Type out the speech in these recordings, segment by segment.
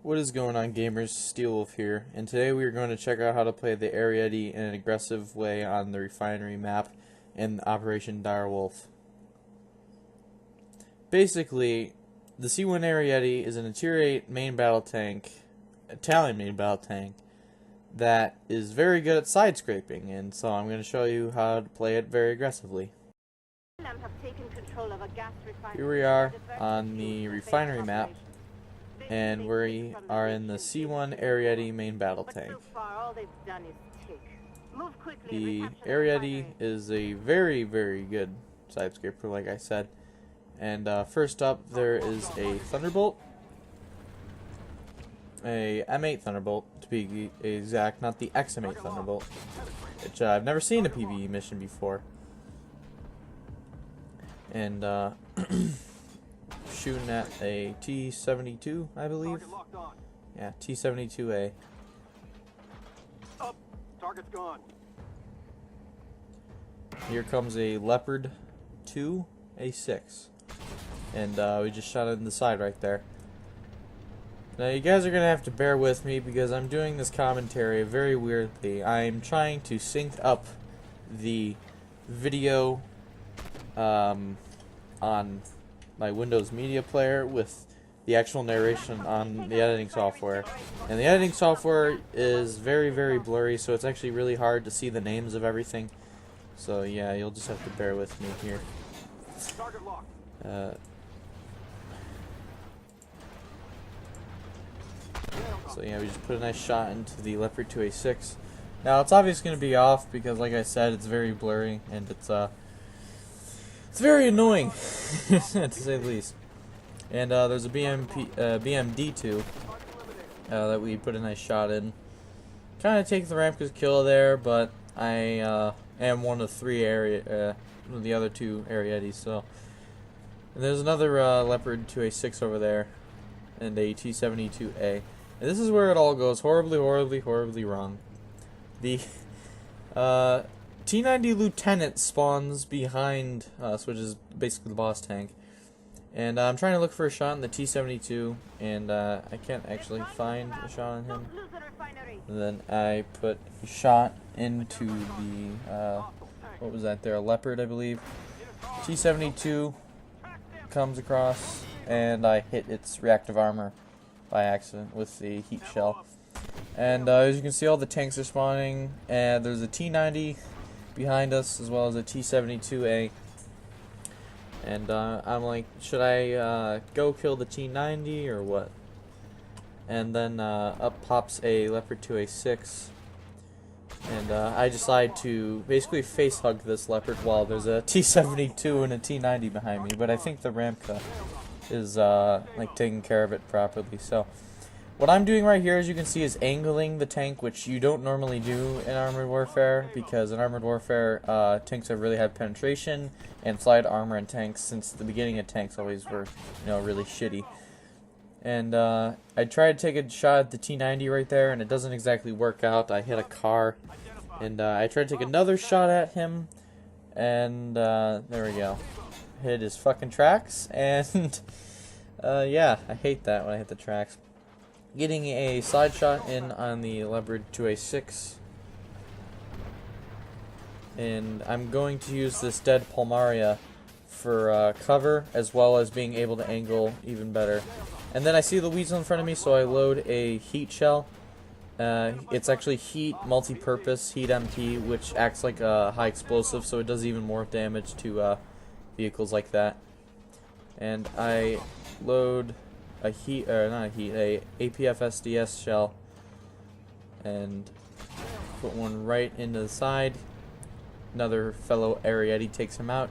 What is going on, gamers? Steelwolf here, and today we are going to check out how to play the Ariete in an aggressive way on the refinery map in Operation Direwolf. Basically, the C1 Ariete is an Tier 8 main battle tank, Italian main battle tank, that is very good at side scraping, and so I'm going to show you how to play it very aggressively. Here we are on the refinery map, and we are in the C1 Ariete main battle tank. The Ariete is a very, very good side scraper, like I said. And first up, there is a Thunderbolt, a M8 Thunderbolt to be exact, not the XM8 Thunderbolt, which I've never seen a PvE mission before. And shooting at a T-72, I believe. Yeah, T-72A. Target's gone. Here comes a Leopard 2, A6. And we just shot it in the side right there. Now you guys are going to have to bear with me because I'm doing this commentary very weirdly. I'm trying to sync up the video on my Windows Media Player with the actual narration on the editing software. And the editing software is very, very blurry, so it's actually really hard to see the names of everything. So yeah, you'll just have to bear with me here. So yeah, we just put a nice shot into the Leopard 2A6. Now it's obviously going to be off because, like I said, it's very blurry and it's very annoying to say the least. And there's a BMD2 that we put a nice shot in. Kind of take the Ramka's kill there, but I am one of the other two Arietes. So, and there's another Leopard 2A6 over there, and a T-72A. And this is where it all goes horribly, horribly, horribly wrong. The T-90 Lieutenant spawns behind us, which is basically the boss tank. And I'm trying to look for a shot in the T-72, and I can't actually find a shot on him. And then I put a shot into the, what was that there, a Leopard, I believe. T-72 comes across, and I hit its reactive armor by accident with the heat shell. And as you can see, all the tanks are spawning, and there's a T-90 behind us, as well as a T-72A. And I'm like, should I go kill the T-90 or what? And then up pops a Leopard 2A6. And I decide to basically face hug this Leopard while there's a T-72 and a T-90 behind me. But I think the Ramka is like taking care of it properly. So what I'm doing right here, as you can see, is angling the tank, which you don't normally do in Armored Warfare, because in Armored Warfare, tanks have really had penetration, and slide armor in tanks since the beginning of tanks always were, really shitty. And I tried to take a shot at the T-90 right there, and it doesn't exactly work out. I hit a car, and I tried to take another shot at him, and there we go. Hit his fucking tracks, and yeah, I hate that when I hit the tracks. Getting a side shot in on the Leopard 2A6, and I'm going to use this dead Palmaria for cover, as well as being able to angle even better. And then I see the weasel in front of me, so I load a heat shell. It's actually heat multi-purpose, heat MP, which acts like a high explosive, so it does even more damage to vehicles like that. And I load a APF SDS shell and put one right into the side. Another fellow Ariete takes him out,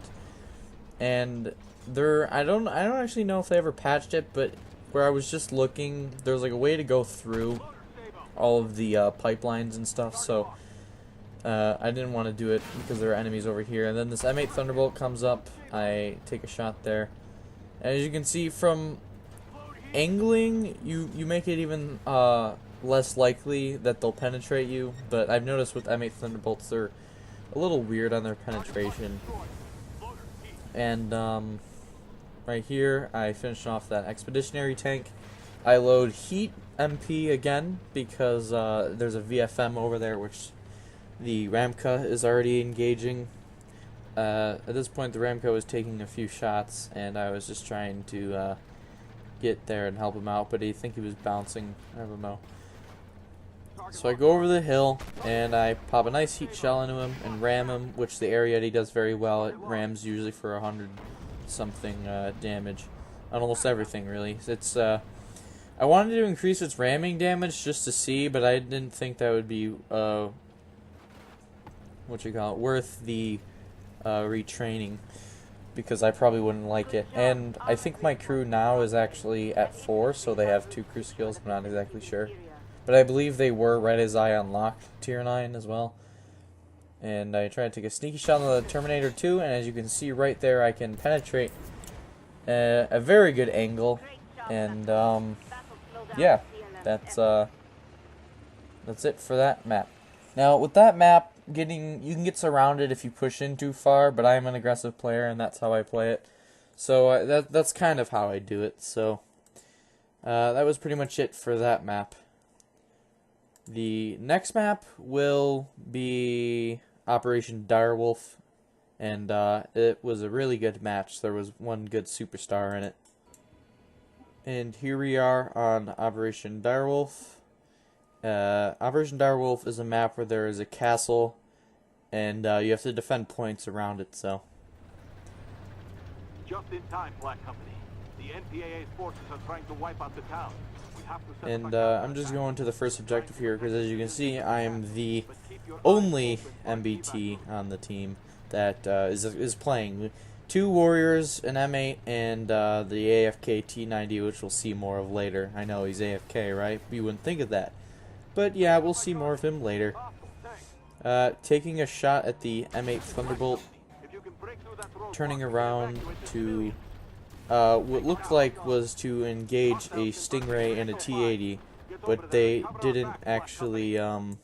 and I don't actually know if they ever patched it, but where I was just looking, there's like a way to go through all of the pipelines and stuff, so I didn't want to do it because there are enemies over here. And then this M8 Thunderbolt comes up, I take a shot there, and as you can see from angling, you make it even less likely that they'll penetrate you, but I've noticed with M8 Thunderbolts they're a little weird on their penetration. And right here I finished off that expeditionary tank, I load Heat MP again because there's a VFM over there which the Ramka is already engaging. At this point the Ramka was taking a few shots and I was just trying to get there and help him out, but I think he was bouncing, I don't know. So I go over the hill and I pop a nice heat shell into him and ram him, which the Ariete does very well. It rams usually for 100 something damage on almost everything really. It's I wanted to increase its ramming damage just to see, but I didn't think that would be worth the retraining, because I probably wouldn't like it. And I think my crew now is actually at 4, so they have 2 crew skills. I'm not exactly sure, but I believe they were right as I unlocked tier 9 as well. And I try to take a sneaky shot on the Terminator 2, and as you can see right there, I can penetrate a very good angle. And yeah, that's it for that map. Now with that map, you can get surrounded if you push in too far, but I am an aggressive player and that's how I play it. So that's kind of how I do it. So that was pretty much it for that map. The next map will be Operation Direwolf, and it was a really good match. There was one good superstar in it. And here we are on Operation Direwolf. Operation Direwolf is a map where there is a castle, and you have to defend points around it. So. Just in time, Black Company. The NPAA's forces are trying to wipe out the town. We have to set And I'm just going to the first objective here because, as you can see, I am the only MBT on the team that is playing. 2 warriors, an M8, and the AFK T90, which we'll see more of later. I know he's AFK, right? You wouldn't think of that. But yeah, we'll see more of him later. Taking a shot at the M8 Thunderbolt, turning around to what looked like was to engage a Stingray and a T80, but they didn't actually, you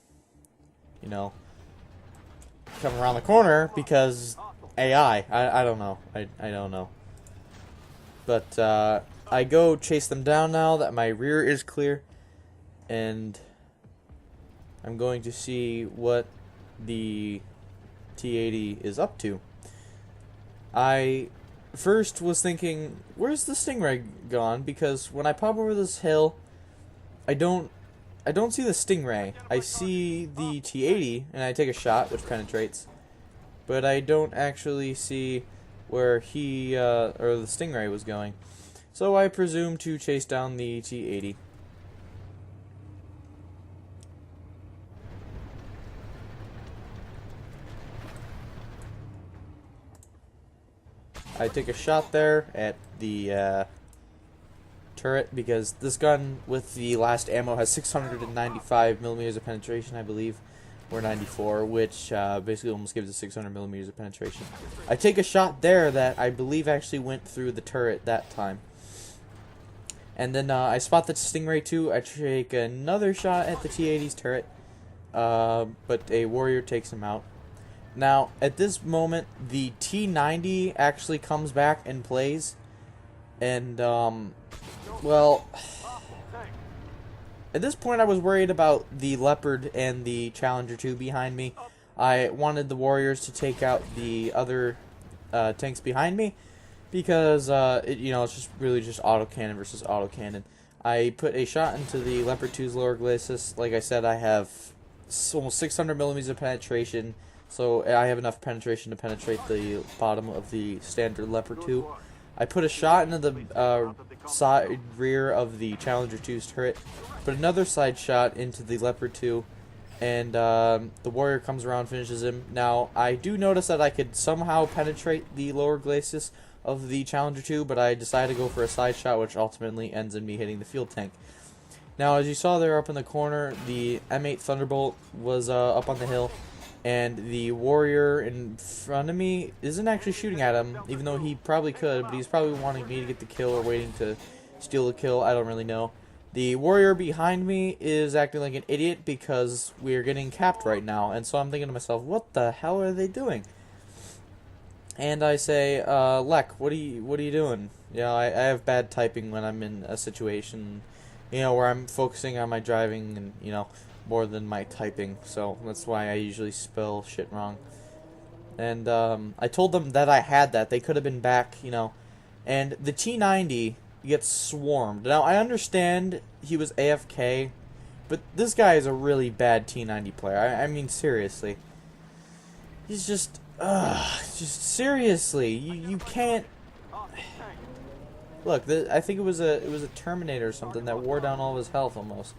know, come around the corner because AI. I don't know. I don't know. But I go chase them down now that my rear is clear, and I'm going to see what the T80 is up to. I first was thinking, where's the Stingray gone? Because when I pop over this hill, I don't see the Stingray. I see the T80, and I take a shot, which penetrates. But I don't actually see where he, or the Stingray was going. So I presume to chase down the T80. I take a shot there at the turret because this gun with the last ammo has 695 millimeters of penetration, I believe. Or 94, which basically almost gives it 600 millimeters of penetration. I take a shot there that I believe actually went through the turret that time. And then I spot the Stingray 2. I take another shot at the T-80's turret, but a warrior takes him out. Now, at this moment, the T-90 actually comes back and plays. And, well, at this point I was worried about the Leopard and the Challenger 2 behind me. I wanted the warriors to take out the other tanks behind me because, it's just really just autocannon versus autocannon. I put a shot into the Leopard 2's lower glacis. Like I said, I have almost 600 millimeters of penetration, so I have enough penetration to penetrate the bottom of the standard Leopard 2. I put a shot into the side rear of the Challenger 2's turret, put another side shot into the Leopard 2, and the warrior comes around, finishes him. Now, I do notice that I could somehow penetrate the lower glacis of the Challenger 2, but I decided to go for a side shot, which ultimately ends in me hitting the field tank. Now, as you saw there up in the corner, the M8 Thunderbolt was up on the hill, and the warrior in front of me isn't actually shooting at him, even though he probably could, but he's probably wanting me to get the kill or waiting to steal the kill. I don't really know. The warrior behind me is acting like an idiot because we're getting capped right now, and so I'm thinking to myself, what the hell are they doing? And I say, Lek, what are you doing? You know, I have bad typing when I'm in a situation you know, where I'm focusing on my driving and, you know, more than my typing. So that's why I usually spell shit wrong. And I told them that I had that. They could have been back, you know. And the T90 gets swarmed. Now, I understand he was AFK, but this guy is a really bad T90 player. I mean, seriously. He's just seriously. You can't... Look, I think it was a Terminator or something that wore down all of his health almost.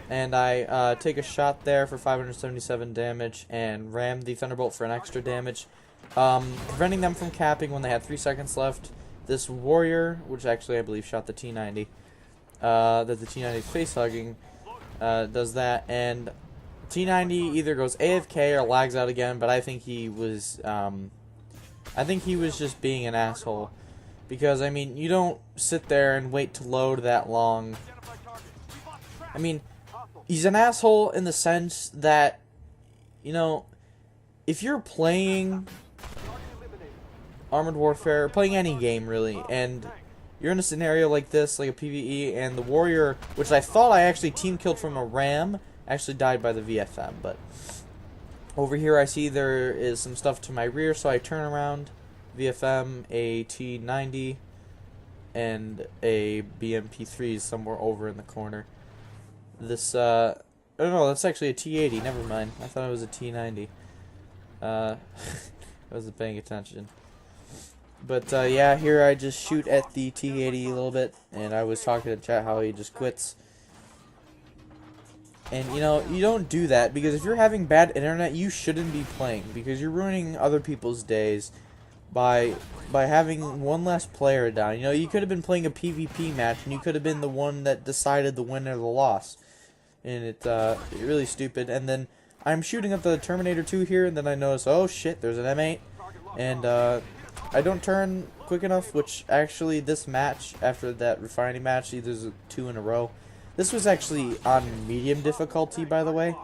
And I take a shot there for 577 damage and ram the Thunderbolt for an extra damage, preventing them from capping when they had 3 seconds left. This warrior, which actually I believe shot the T90, that the T90 is face hugging, does that, and T90 either goes AFK or lags out again. But I think he was just being an asshole, because I mean, you don't sit there and wait to load that long. I mean, he's an asshole in the sense that, you know, if you're playing Armored Warfare, playing any game really, and you're in a scenario like this, like a PvE, and the warrior, which I thought I actually team killed from a ram, actually died by the VFM, but over here I see there is some stuff to my rear, so I turn around, VFM, a T90, and a BMP3 somewhere over in the corner. This, oh no, that's actually a T80, never mind. I thought it was a T90. I wasn't paying attention. But, yeah, here I just shoot at the T80 a little bit, and I was talking to chat how he just quits. And, you know, you don't do that, because if you're having bad internet, you shouldn't be playing, because you're ruining other people's days by having one less player down. You know, you could have been playing a PvP match, and you could have been the one that decided the win or the loss. And it's really stupid. And then I'm shooting at the Terminator 2 here, and then I notice, oh shit, there's an M8, and I don't turn quick enough, which actually this match, after that refining match, there's 2 in a row. This was actually on medium difficulty, by the way,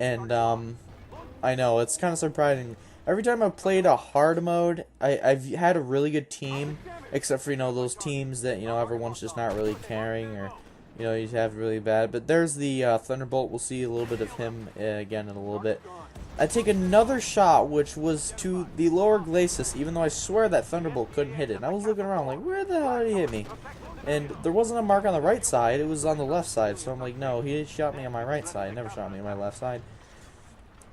and I know, it's kind of surprising. Every time I've played a hard mode, I've had a really good team, except for, you know, those teams that, you know, everyone's just not really caring, or, you know, you have really bad. But there's the Thunderbolt. We'll see a little bit of him again in a little bit. I take another shot, which was to the lower glacis, even though I swear that Thunderbolt couldn't hit it. And I was looking around like, where the hell did he hit me? And there wasn't a mark on the right side, it was on the left side. So I'm like, no, he shot me on my right side, never shot me on my left side.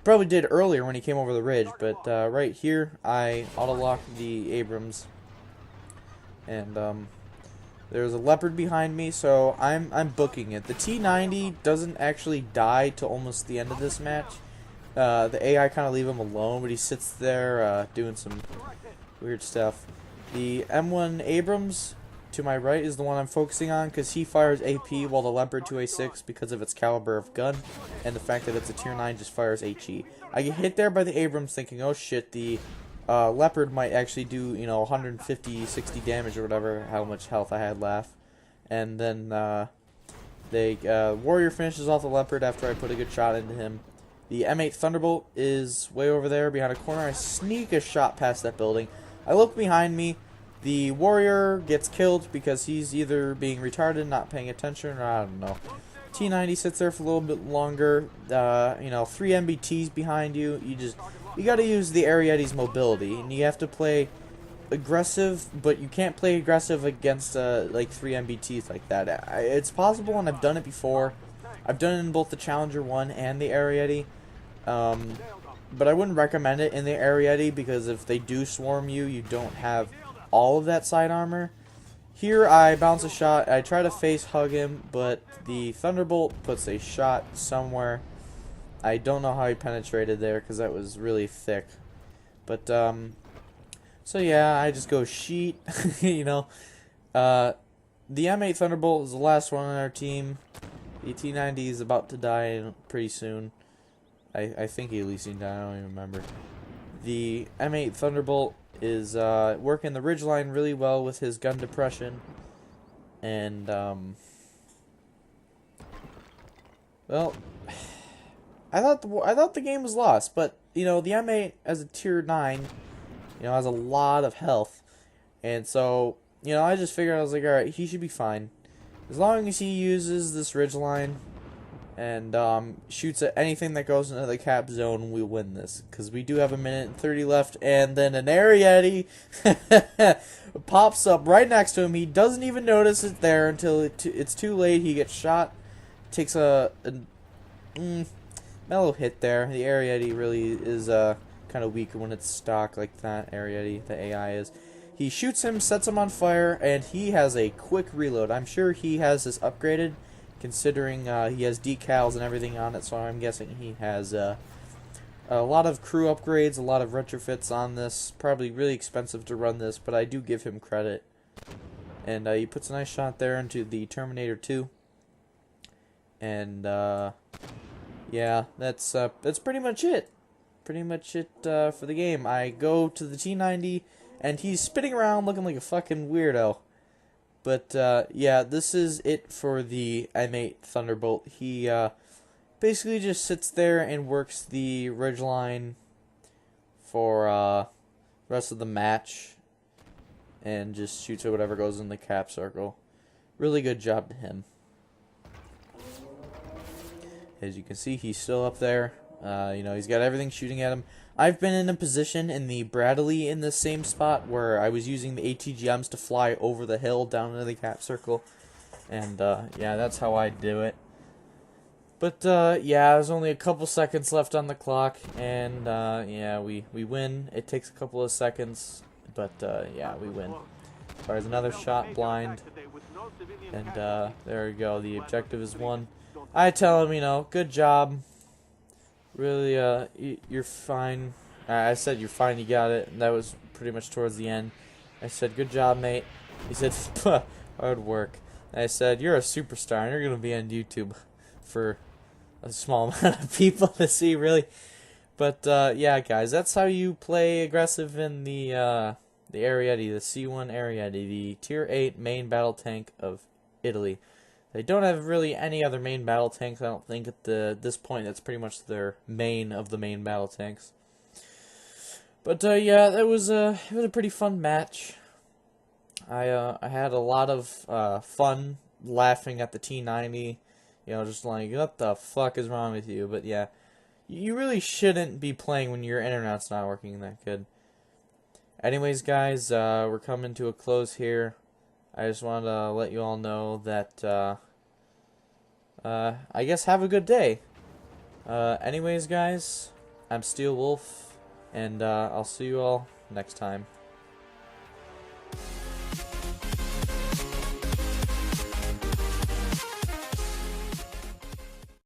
Probably did earlier when he came over the ridge, but right here, I auto-locked the Abrams. And there's a Leopard behind me, so I'm booking it. The T90 doesn't actually die till almost the end of this match. The AI kind of leave him alone, but he sits there doing some weird stuff. The M1 Abrams to my right is the one I'm focusing on, because he fires AP, while the Leopard 2A6, because of its caliber of gun and the fact that it's a tier 9, just fires HE. I get hit there by the Abrams, thinking, oh shit, the Leopard might actually do, you know, 150, 60 damage or whatever, how much health I had left. And then Warrior finishes off the Leopard after I put a good shot into him. The M8 Thunderbolt is way over there behind a corner. I sneak a shot past that building. I look behind me. The Warrior gets killed because he's either being retarded, not paying attention, or I don't know. T90 sits there for a little bit longer. You know, 3 MBTs behind you. You got to use the Ariete's mobility, and you have to play aggressive, but you can't play aggressive against like 3 MBTs like that. It's possible, and I've done it before. I've done it in both the Challenger 1 and the Ariete. But I wouldn't recommend it in the Ariete, because if they do swarm you, you don't have all of that side armor. Here I bounce a shot. I try to face hug him, but the Thunderbolt puts a shot somewhere. I don't know how he penetrated there, because that was really thick. But, so yeah, I just go sheet, you know. The M8 Thunderbolt is the last one on our team. The T90 is about to die pretty soon. I think he at least died, I don't even remember. The M8 Thunderbolt is working the ridgeline really well with his gun depression. And, well, I thought the game was lost, but, you know, the M8 as a tier 9, you know, has a lot of health. And so, you know, I just figured, I was like, alright, he should be fine. As long as he uses this ridgeline and shoots at anything that goes into the cap zone, we win this. Because we do have a minute and 30 left, and then an Ariete pops up right next to him. He doesn't even notice it there until it's too late. He gets shot, takes a mellow hit there. The Ariete really is kind of weak when it's stock like that. Ariete, the AI is. He shoots him, sets him on fire, and he has a quick reload. I'm sure he has this upgraded, considering he has decals and everything on it, so I'm guessing he has a lot of crew upgrades, a lot of retrofits on this. Probably really expensive to run this, but I do give him credit. And he puts a nice shot there into the Terminator 2. And yeah, that's pretty much it. Pretty much it for the game. I go to the T90, and he's spinning around looking like a fucking weirdo. But yeah, this is it for the M8 Thunderbolt. He basically just sits there and works the ridgeline for the rest of the match, and just shoots at whatever goes in the cap circle. Really good job to him. As you can see, he's still up there. You know, he's got everything shooting at him. I've been in a position in the Bradley in the same spot where I was using the ATGMs to fly over the hill down into the cap circle. And yeah, that's how I do it. But yeah, there's only a couple seconds left on the clock, and yeah, we win. It takes a couple of seconds, but yeah, we win. There's another shot blind, and there we go. The objective is won. I tell him, you know, good job. Really, you're fine. I said, you're fine, you got it. And that was pretty much towards the end. I said, good job, mate. He said, hard work. And I said, you're a superstar, and you're going to be on YouTube for a small amount of people to see, really. But, yeah, guys, that's how you play aggressive in the Ariete, the C1 Ariete, the Tier 8 main battle tank of Italy. They don't have really any other main battle tanks, I don't think, at this point. That's pretty much their main of the main battle tanks. But, yeah, it was a pretty fun match. I had a lot of fun laughing at the T90. You know, just like, what the fuck is wrong with you? But, yeah, you really shouldn't be playing when your internet's not working that good. Anyways, guys, we're coming to a close here. I just wanted to let you all know that, I guess have a good day. Anyways, guys, I'm Steel Wolf, and I'll see you all next time.